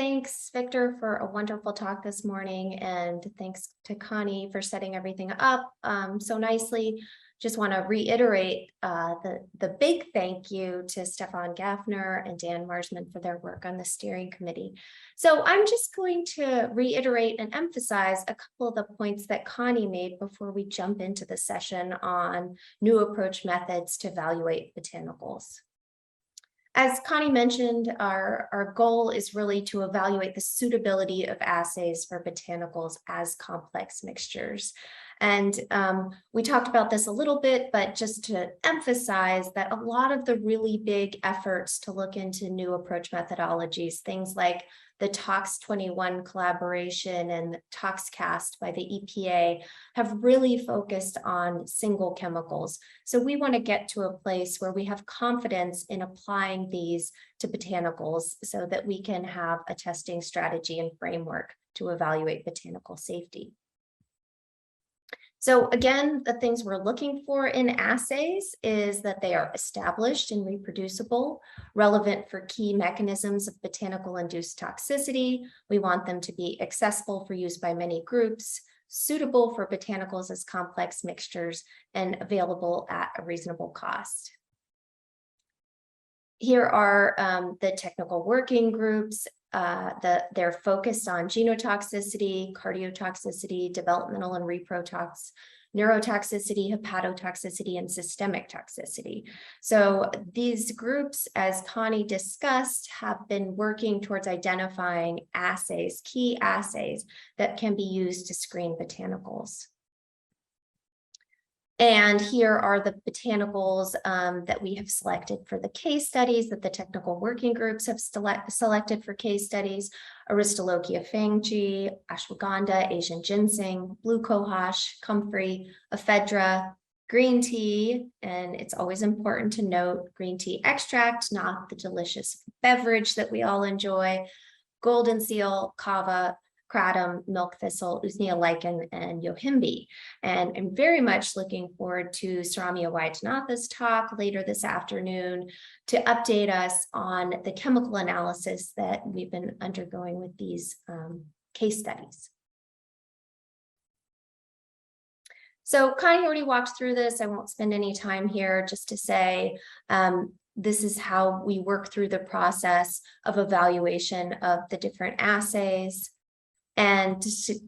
thanks, Victor, for a wonderful talk this morning, and thanks to Connie for setting everything up so nicely. Just want to reiterate the big thank you to Stefan Gaffner and Dan Marsman for their work on the steering committee. So I'm just going to reiterate and emphasize a couple of the points that Connie made before we jump into the session on new approach methods to evaluate botanicals. As Connie mentioned, our goal is really to evaluate the suitability of assays for botanicals as complex mixtures. And we talked about this a little bit, but just to emphasize that a lot of the really big efforts to look into new approach methodologies, things like the TOX21 collaboration and ToxCast by the EPA, have really focused on single chemicals. So we want to get to a place where we have confidence in applying these to botanicals so that we can have a testing strategy and framework to evaluate botanical safety. So again, the things we're looking for in assays is that they are established and reproducible, relevant for key mechanisms of botanical induced toxicity. We want them to be accessible for use by many groups, suitable for botanicals as complex mixtures, and available at a reasonable cost. Here are the technical working groups. They're focused on genotoxicity, cardiotoxicity, developmental and reprotox, neurotoxicity, hepatotoxicity, and systemic toxicity. So these groups, as Connie discussed, have been working towards identifying assays, key assays that can be used to screen botanicals. And here are the botanicals that we have selected for the case studies that the technical working groups have selected for case studies: Aristolochia fangji, ashwagandha, Asian ginseng, blue cohosh, comfrey, ephedra, green tea, and it's always important to note green tea extract, not the delicious beverage that we all enjoy, golden seal, kava, kratom, milk thistle, usnea lichen, and yohimbe. And I'm very much looking forward to Saramya Vaidyanatha's talk later this afternoon to update us on the chemical analysis that we've been undergoing with these case studies. So Connie already walked through this. I won't spend any time here, just to say this is how we work through the process of evaluation of the different assays. And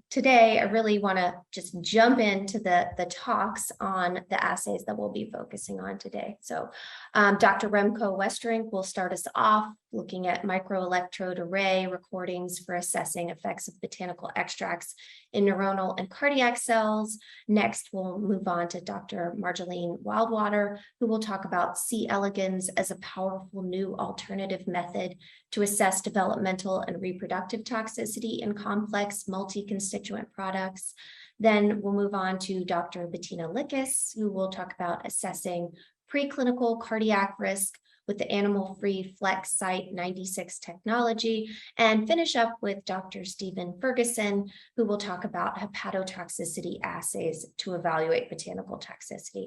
today, I really want to just jump into the talks on the assays that we'll be focusing on today. So Dr. Remco Westerink will start us off looking at microelectrode array recordings for assessing effects of botanical extracts in neuronal and cardiac cells. Next, we'll move on to Dr. Marjolaine Wildwater, who will talk about C. elegans as a powerful new alternative method to assess developmental and reproductive toxicity in complex multi-constituent products. Then we'll move on to Dr. Bettina Lickis, who will talk about assessing preclinical cardiac risk with the animal-free Flex Site 96 technology, and finish up with Dr. Stephen Ferguson, who will talk about hepatotoxicity assays to evaluate botanical toxicity.